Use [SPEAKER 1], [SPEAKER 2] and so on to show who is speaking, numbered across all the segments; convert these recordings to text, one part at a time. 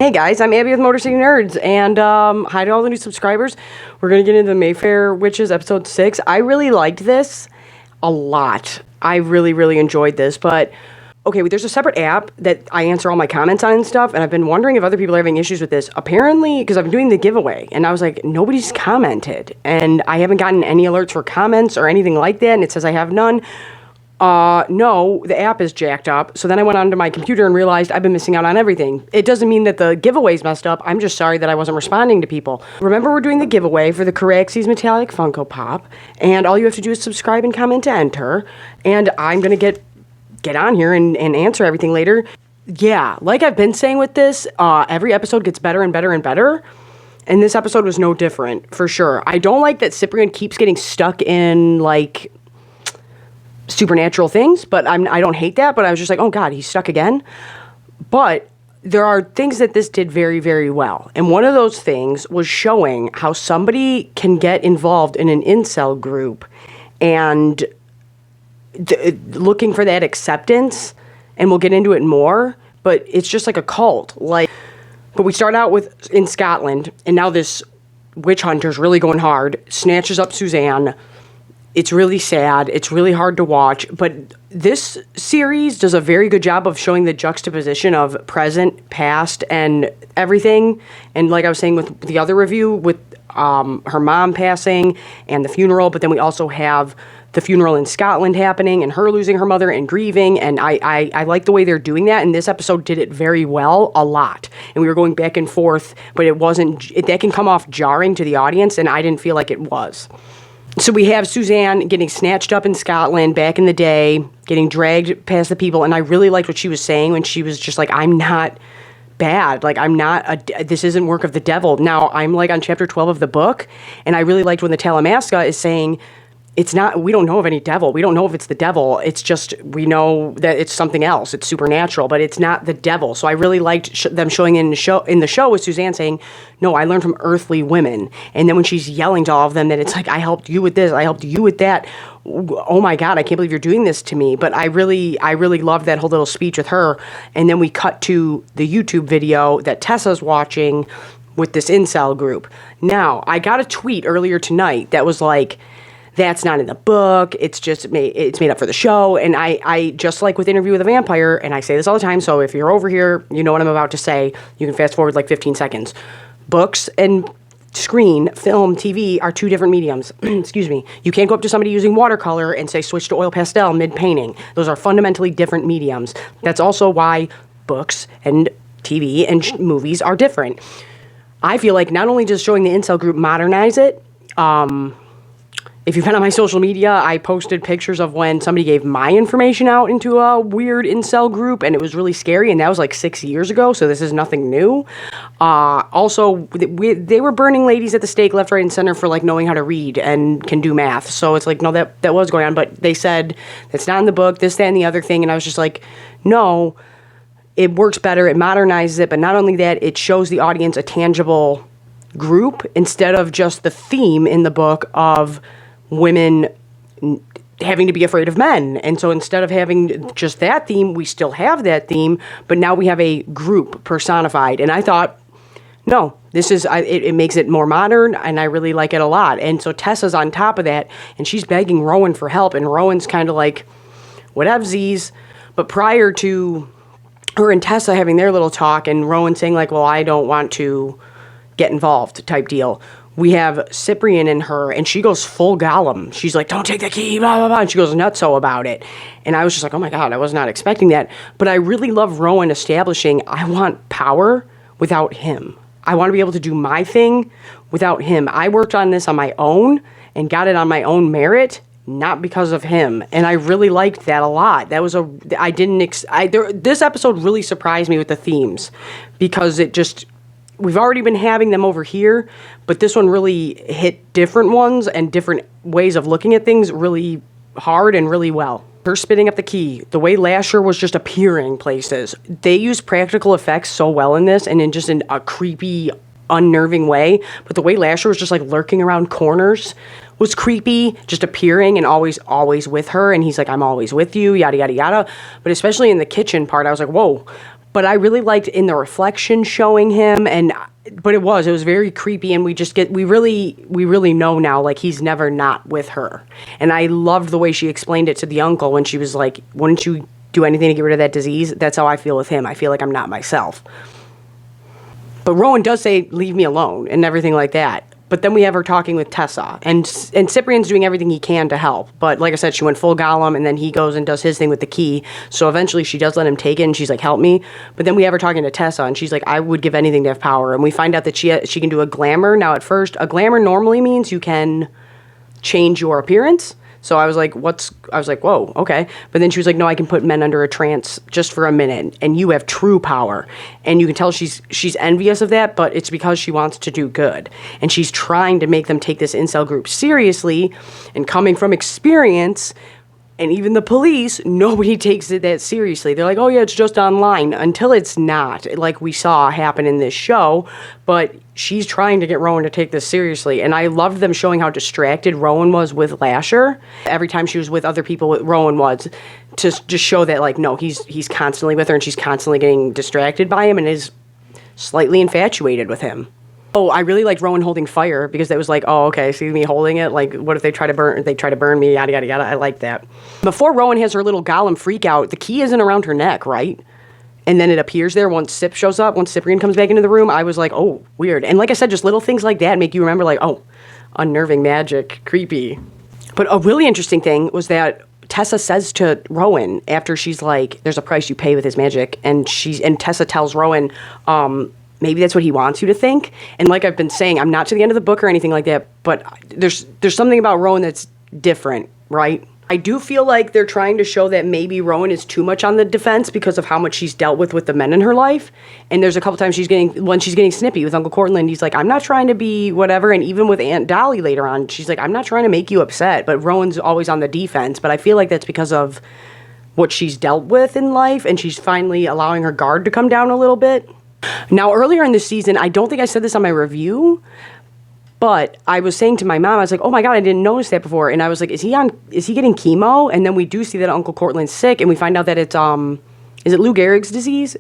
[SPEAKER 1] Hey guys, I'm Abby with Motor City Nerds, and hi to all the new subscribers. We're going to get into the Mayfair Witches episode 6. I really liked this a lot. I really enjoyed this, but okay, there's a separate app that I answer all my comments on and stuff, and I've been wondering if other people are having issues with this. Apparently, because I've been doing the giveaway, and I was like, nobody's commented, and I haven't gotten any alerts for comments or anything like that, and it says I have none. No, the app is jacked up. So then I went onto my computer and realized I've been missing out on everything. It doesn't mean that the giveaway's messed up. I'm just sorry that I wasn't responding to people. Remember, we're doing the giveaway for the Caraxes Metallic Funko Pop, and all you have to do is subscribe and comment to enter, and I'm gonna get on here and answer everything later. Yeah, like I've been saying with this, every episode gets better and better and better. And this episode was no different, for sure. I don't like that Cyprian keeps getting stuck in, like, supernatural things, but I don't hate that, but I was just like, oh god, he's stuck again. But there are things that this did very well, and one of those things was showing how somebody can get involved in an incel group and looking for that acceptance, and we'll get into it more, but it's just like a cult. But we start out with in Scotland, and now this witch hunter's really going hard, snatches up Suzanne. It's really sad. It's really hard to watch. But this series does a very good job of showing the juxtaposition of present, past, and everything. And like I was saying with the other review, with her mom passing and the funeral, but then we also have the funeral in Scotland happening and her losing her mother and grieving. And I like the way they're doing that. And this episode did it very well, a lot. And we were going back and forth, but it wasn't, that can come off jarring to the audience, and I didn't feel like it was. So we have Suzanne getting snatched up in Scotland back in the day, getting dragged past the people, and I really liked what she was saying when she was just like, I'm not bad, like this isn't work of the devil. Now, I'm like on chapter 12 of the book, and I really liked when the Talamasca is saying, it's not, we don't know of any devil. We don't know if it's the devil. It's just, we know that it's something else. It's supernatural, but it's not the devil. So I really liked them showing in the show with Suzanne saying, no, I learned from earthly women. And then when she's yelling to all of them that it's like, I helped you with this, I helped you with that. Oh my God, I can't believe you're doing this to me. But I really loved that whole little speech with her. And then we cut to the YouTube video that Tessa's watching with this incel group. Now, I got a tweet earlier tonight that was like, that's not in the book, it's made up for the show. And I just like with Interview with a Vampire, and I say this all the time, so if you're over here, you know what I'm about to say, you can fast forward like 15 seconds. Books and screen, film, TV are two different mediums. Excuse me. You can't go up to somebody using watercolor and say switch to oil pastel mid-painting. Those are fundamentally different mediums. That's also why books and TV and movies are different. I feel like not only does showing the incel group modernize it, if you've been on my social media, I posted pictures of when somebody gave my information out into a weird incel group, and it was really scary, and that was like 6 years ago, so this is nothing new. Also, they were burning ladies at the stake left, right, and center for like knowing how to read and can do math, so it's like, no, that was going on, but they said, that's not in the book, this, that, and the other thing, and I was just like, no, it works better, it modernizes it, but not only that, it shows the audience a tangible group instead of just the theme in the book of women having to be afraid of men. And so instead of having just that theme, we still have that theme, but now we have a group personified. And I thought, no, this is, it makes it more modern, and I really like it a lot. And so Tessa's on top of that, and she's begging Rowan for help, and Rowan's kind of like, whatevsies. But prior to her and Tessa having their little talk, and Rowan saying like, well, I don't want to get involved type deal, we have Cyprian and her, and she goes full Gollum. She's like, don't take the key, blah, blah, blah. And she goes nutso about it. And I was just like, oh my God, I was not expecting that. But I really love Rowan establishing, I want power without him. I want to be able to do my thing without him. I worked on this on my own and got it on my own merit, not because of him. And I really liked that a lot. That was this episode really surprised me with the themes, because it just, we've already been having them over here, but this one really hit different ones and different ways of looking at things really hard and really well. Her spitting up the key, the way Lasher was just appearing places. They used practical effects so well in this, and in just in a creepy, unnerving way. But the way Lasher was just like lurking around corners was creepy, just appearing and always with her. And he's like, I'm always with you, yada, yada, yada. But especially in the kitchen part, I was like, whoa. But I really liked in the reflection showing him, but it was very creepy, and we really know now, like, he's never not with her. And I loved the way she explained it to the uncle when she was like, wouldn't you do anything to get rid of that disease? That's how I feel with him. I feel like I'm not myself. But Rowan does say, leave me alone, and everything like that. But then we have her talking with Tessa, and Cyprian's doing everything he can to help. But like I said, she went full Gollum, and then he goes and does his thing with the key. So eventually she does let him take it, and she's like, help me. But then we have her talking to Tessa, and she's like, I would give anything to have power. And we find out that she can do a glamour. Now at first, a glamour normally means you can change your appearance. So I was like, whoa, okay. But then she was like, no, I can put men under a trance just for a minute, and you have true power. And you can tell she's envious of that, but it's because she wants to do good. And she's trying to make them take this incel group seriously, and coming from experience, and even the police, nobody takes it that seriously. They're like, oh yeah, it's just online, until it's not, like we saw happen in this show. But she's trying to get Rowan to take this seriously. And I loved them showing how distracted Rowan was with Lasher. Every time she was with other people, Rowan was, to just show that, like, no, he's constantly with her, and she's constantly getting distracted by him and is slightly infatuated with him. Oh, I really liked Rowan holding fire, because that was like, oh, okay, see me holding it? Like, what if they try to burn me, yada, yada, yada. I like that. Before Rowan has her little Gollum freak out, the key isn't around her neck, right? And then it appears there once Cyprian comes back into the room. I was like, oh, weird. And like I said, just little things like that make you remember, like, oh, unnerving magic, creepy. But a really interesting thing was that Tessa says to Rowan, after she's like, there's a price you pay with his magic, and Tessa tells Rowan, maybe that's what he wants you to think. And like I've been saying, I'm not to the end of the book or anything like that, but there's something about Rowan that's different, right? I do feel like they're trying to show that maybe Rowan is too much on the defense because of how much she's dealt with the men in her life. And there's a couple times when she's getting snippy with Uncle Cortland, he's like, I'm not trying to be whatever. And even with Aunt Dolly later on, she's like, I'm not trying to make you upset. But Rowan's always on the defense. But I feel like that's because of what she's dealt with in life, and she's finally allowing her guard to come down a little bit. Now, earlier in the season, I don't think I said this on my review, but I was saying to my mom, I was like, oh my God, I didn't notice that before. And I was like, is he getting chemo? And then we do see that Uncle Cortland's sick, and we find out that it's, is it Lou Gehrig's disease?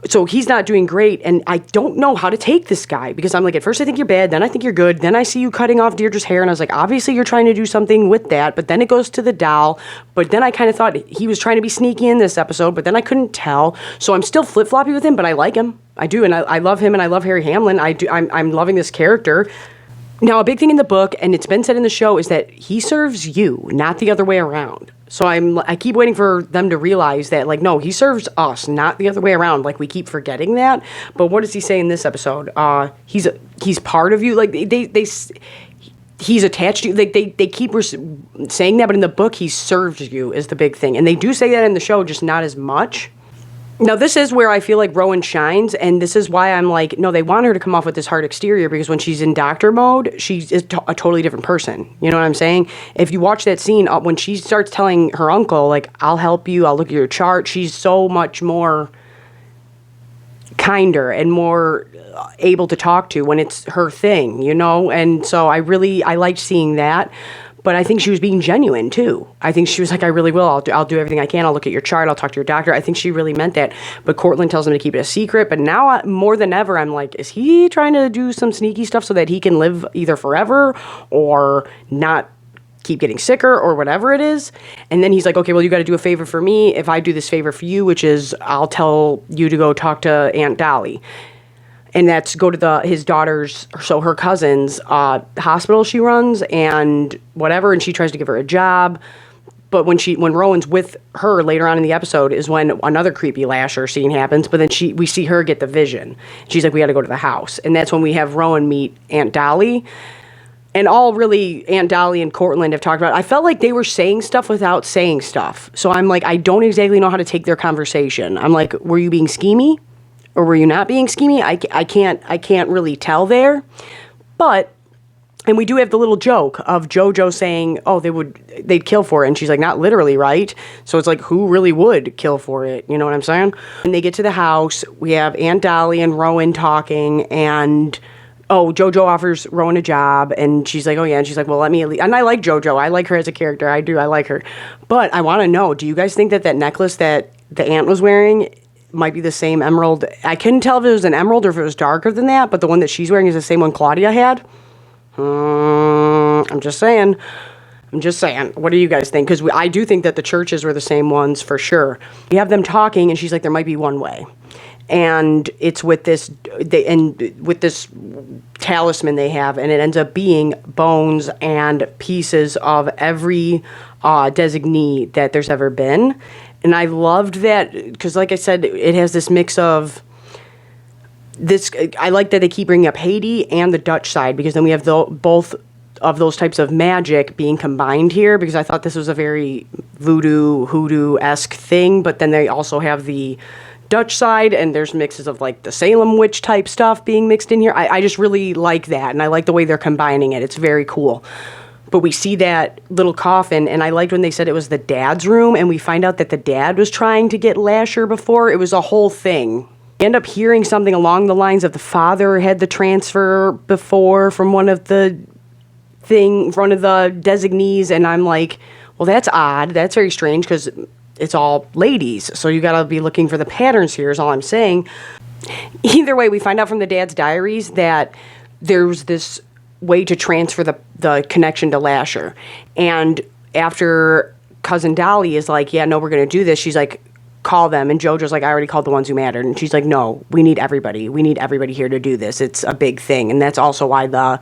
[SPEAKER 1] So he's not doing great, and I don't know how to take this guy, because I'm like, at first I think you're bad, then I think you're good, then I see you cutting off Deirdre's hair, and I was like, obviously you're trying to do something with that, but then it goes to the doll, but then I kind of thought he was trying to be sneaky in this episode, but then I couldn't tell, so I'm still flip-floppy with him, but I like him. I do, and I love him, and I love Harry Hamlin. I'm loving this character. Now, a big thing in the book, and it's been said in the show, is that he serves you, not the other way around. So I keep waiting for them to realize that, like, no, he serves us, not the other way around. Like, we keep forgetting that. But what does he say in this episode? He's part of you. Like, he's attached to you. They keep saying that, but in the book, he serves you is the big thing. And they do say that in the show, just not as much. Now, this is where I feel like Rowan shines, and this is why I'm like, no, they want her to come off with this hard exterior, because when she's in doctor mode, she's a totally different person. You know what I'm saying? If you watch that scene, when she starts telling her uncle, like, I'll help you, I'll look at your chart, she's so much more kinder and more able to talk to when it's her thing, you know? And so I liked seeing that. But I think she was being genuine, too. I think she was like, I really will. I'll do everything I can. I'll look at your chart. I'll talk to your doctor. I think she really meant that. But Cortland tells him to keep it a secret. But now, more than ever, I'm like, is he trying to do some sneaky stuff so that he can live either forever or not keep getting sicker or whatever it is? And then he's like, okay, well, you got to do a favor for me if I do this favor for you, which is I'll tell you to go talk to Aunt Dolly. And that's go to his daughter's, so her cousin's hospital she runs and whatever, and she tries to give her a job. But when Rowan's with her later on in the episode is when another creepy Lasher scene happens. But then we see her get the vision. She's like, we got to go to the house. And that's when we have Rowan meet Aunt Dolly. And all really Aunt Dolly and Cortland have talked about, I felt like they were saying stuff without saying stuff. So I'm like, I don't exactly know how to take their conversation. I'm like, were you being schemy? Or were you not being schemy? I can't really tell there. But, and we do have the little joke of JoJo saying, oh, they'd kill for it. And she's like, not literally, right? So it's like, who really would kill for it? You know what I'm saying? When they get to the house, we have Aunt Dolly and Rowan talking, and JoJo offers Rowan a job, and she's like, oh yeah, and she's like, well, let me, and I like JoJo. I like her as a character. I do. I like her. But I want to know, do you guys think that necklace that the aunt was wearing might be the same emerald. I couldn't tell if it was an emerald or if it was darker than that, but the one that she's wearing is the same one Claudia had. I'm just saying. What do you guys think? Because I do think that the churches were the same ones for sure. You have them talking, and she's like, there might be one way. And it's with this, with this talisman they have, and it ends up being bones and pieces of every designee that there's ever been. And I loved that, because like I said, it has this mix of this. I like that they keep bringing up Haiti and the Dutch side, because then we have both of those types of magic being combined here, because I thought this was a very voodoo, hoodoo-esque thing, but then they also have the Dutch side, and there's mixes of like the Salem witch type stuff being mixed in here. I just really like that, and I like the way they're combining it. It's very cool. But we see that little coffin, and I liked when they said it was the dad's room, and we find out that the dad was trying to get Lasher before. It was a whole thing. We end up hearing something along the lines of the father had the transfer before from one of the designees, and I'm like, well, that's odd. That's very strange, because it's all ladies, so you gotta be looking for the patterns here, is all I'm saying. Either way, we find out from the dad's diaries that there's this way to transfer the connection to Lasher. And after Cousin Dolly is like, yeah, no, we're gonna do this, she's like, call them. And JoJo's like, I already called the ones who mattered. And she's like, no, we need everybody. We need everybody here to do this. It's a big thing. And that's also why the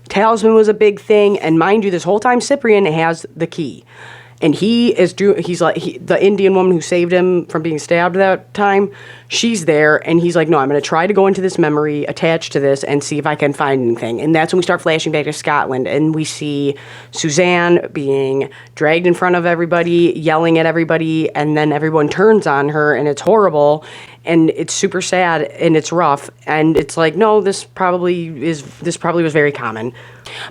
[SPEAKER 1] talisman was a big thing. And mind you, this whole time Cyprian has the key. And he's like, the Indian woman who saved him from being stabbed that time, she's there, and he's like, no, I'm going to try to go into this memory attached to this and see if I can find anything. And that's when we start flashing back to Scotland, and we see Suzanne being dragged in front of everybody, yelling at everybody, and then everyone turns on her, and it's horrible, and it's super sad, and it's rough, and it's like, no, this probably was very common.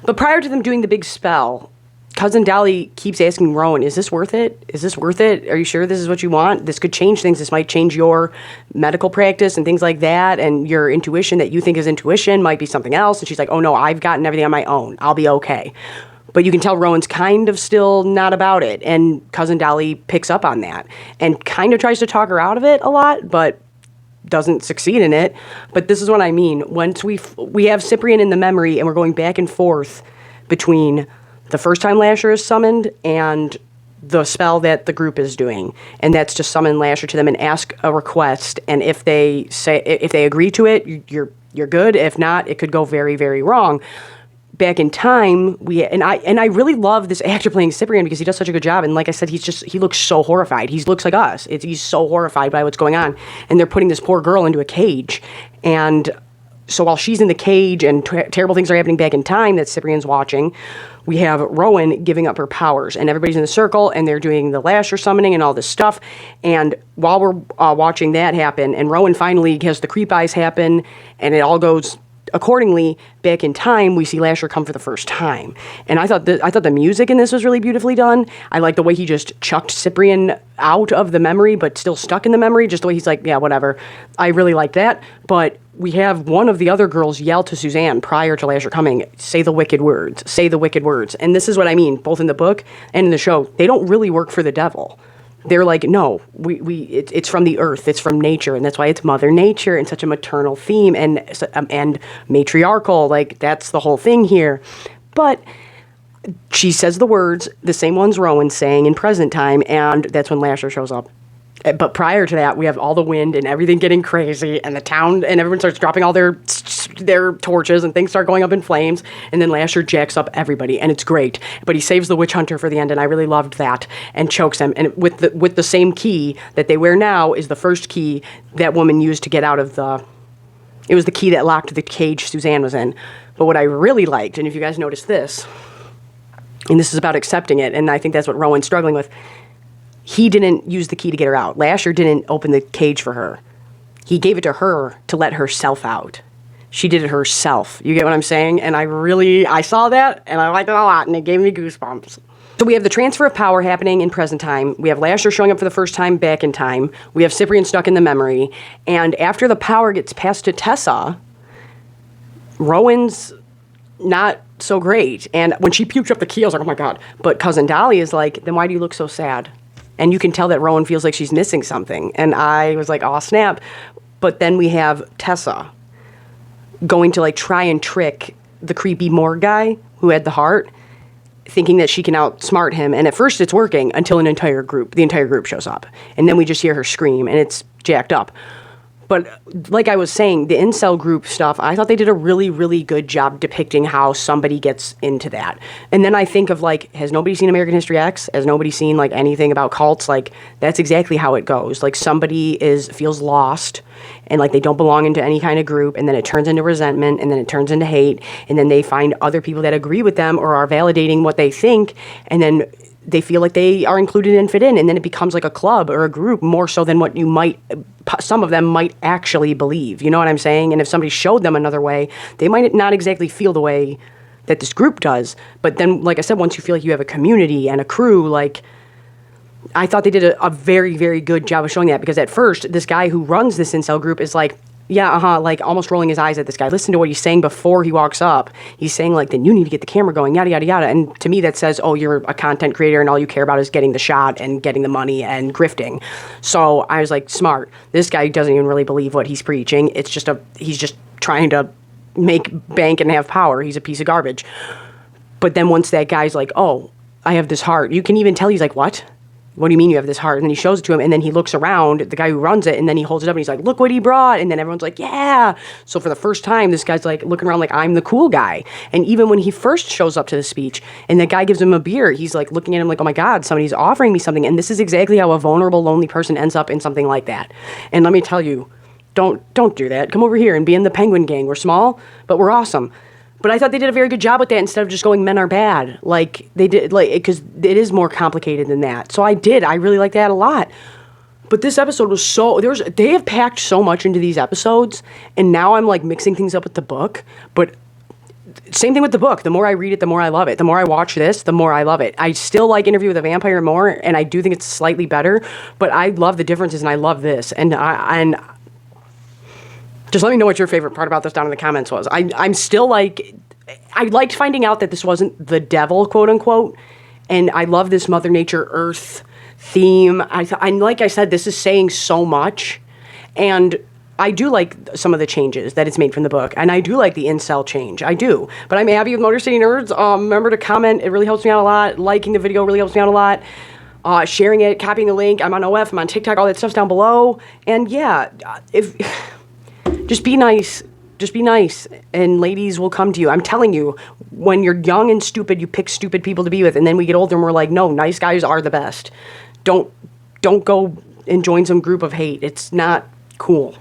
[SPEAKER 1] But prior to them doing the big spell, Cousin Dolly keeps asking Rowan, is this worth it? Is this worth it? Are you sure this is what you want? This could change things. This might change your medical practice and things like that. And your intuition that you think is intuition might be something else. And she's like, oh no, I've gotten everything on my own. I'll be okay. But you can tell Rowan's kind of still not about it. And Cousin Dolly picks up on that and kind of tries to talk her out of it a lot, but doesn't succeed in it. But this is what I mean. Once we have Cyprian in the memory, and we're going back and forth between the first time Lasher is summoned and the spell that the group is doing, and that's to summon Lasher to them and ask a request. And if they agree to it, you're good. If not, it could go very, very wrong. Back in time, I really love this actor playing Cyprian, because he does such a good job. And like I said, he looks so horrified. He looks like us. He's so horrified by what's going on, and they're putting this poor girl into a cage, and so while she's in the cage and terrible things are happening back in time that Cyprian's watching, we have Rowan giving up her powers, and everybody's in the circle, and they're doing the Lasher summoning and all this stuff. And while we're watching that happen, and Rowan finally has the creep eyes happen, and it all goes accordingly, back in time, we see Lasher come for the first time. And I thought the music in this was really beautifully done. I like the way he just chucked Cyprian out of the memory, but still stuck in the memory, just the way he's like, yeah, whatever. I really like that. But we have one of the other girls yell to Suzanne prior to Lasher coming, say the wicked words, say the wicked words. And this is what I mean, both in the book and in the show. They don't really work for the devil. They're like, no, it's from the earth, it's from nature, and that's why it's Mother Nature and such a maternal theme and matriarchal. Like, that's the whole thing here. But she says the words, the same ones Rowan's saying in present time, and that's when Lasher shows up. But prior to that, we have all the wind and everything getting crazy, and the town, and everyone starts dropping all their torches, and things start going up in flames, and then Lasher jacks up everybody, and it's great. But he saves the witch hunter for the end, and I really loved that, and chokes him. And with the same key that they wear now is the first key that woman used to get out of it was the key that locked the cage Suzanne was in. But what I really liked, and if you guys notice this, and this is about accepting it, and I think that's what Rowan's struggling with, he didn't use the key to get her out. Lasher didn't open the cage for her. He gave it to her to let herself out. She did it herself. You get what I'm saying? And I saw that, and I liked it a lot, and it gave me goosebumps. So we have the transfer of power happening in present time. We have Lasher showing up for the first time back in time. We have Cyprian stuck in the memory. And after the power gets passed to Tessa, Rowan's not so great. And when she puked up the key, I was like, oh my God. But Cousin Dolly is like, then why do you look so sad? And you can tell that Rowan feels like she's missing something. And I was like, oh, snap. But then we have Tessa going to like try and trick the creepy morgue guy who had the heart, thinking that she can outsmart him. And at first it's working until the entire group shows up. And then we just hear her scream, and it's jacked up. But like I was saying, the incel group stuff, I thought they did a really, really good job depicting how somebody gets into that. And then I think of like, has nobody seen American History X? Has nobody seen like anything about cults? Like, that's exactly how it goes. Like, somebody feels lost, and like they don't belong into any kind of group, and then it turns into resentment, and then it turns into hate, and then they find other people that agree with them or are validating what they think, and then they feel like they are included and fit in, and then it becomes like a club or a group more so than what some of them might actually believe. You know what I'm saying? And if somebody showed them another way, they might not exactly feel the way that this group does. But then, like I said, once you feel like you have a community and a crew, like, I thought they did a very, very good job of showing that, because at first, this guy who runs this incel group is like, yeah, like almost rolling his eyes at this guy. Listen to what he's saying before he walks up. He's saying like, then you need to get the camera going, yada, yada, yada. And to me, that says, oh, you're a content creator and all you care about is getting the shot and getting the money and grifting. So I was like, smart. This guy doesn't even really believe what he's preaching. It's just he's just trying to make bank and have power. He's a piece of garbage. But then once that guy's like, oh, I have this heart, you can even tell he's like, what? What do you mean you have this heart? And then he shows it to him, and then he looks around, the guy who runs it, and then he holds it up, and he's like, look what he brought. And then everyone's like, yeah. So for the first time, this guy's like looking around like, I'm the cool guy. And even when he first shows up to the speech, and the guy gives him a beer, he's like looking at him like, oh my God, somebody's offering me something. And this is exactly how a vulnerable, lonely person ends up in something like that. And let me tell you, don't do that. Come over here and be in the Penguin Gang. We're small, but we're awesome. But I thought they did a very good job with that, instead of just going men are bad. Like, they did, like, because it is more complicated than that. So I really liked that a lot. But this episode was they have packed so much into these episodes, and now I'm like mixing things up with the book. But same thing with the book. The more I read it, the more I love it. The more I watch this, the more I love it. I still like Interview with a Vampire more, and I do think it's slightly better. But I love the differences, and I love this. And just let me know what your favorite part about this down in the comments was. I'm still like, I liked finding out that this wasn't the devil, quote unquote. And I love this Mother Nature Earth theme. And like I said, this is saying so much. And I do like some of the changes that it's made from the book. And I do like the incel change. I do. But I'm happy with Motor City Nerds. Remember to comment. It really helps me out a lot. Liking the video really helps me out a lot. Sharing it, copying the link. I'm on OF. I'm on TikTok. All that stuff's down below. And yeah, just be nice. Just be nice, and ladies will come to you. I'm telling you, when you're young and stupid, you pick stupid people to be with, and then we get older and we're like, no, nice guys are the best. Don't go and join some group of hate. It's not cool.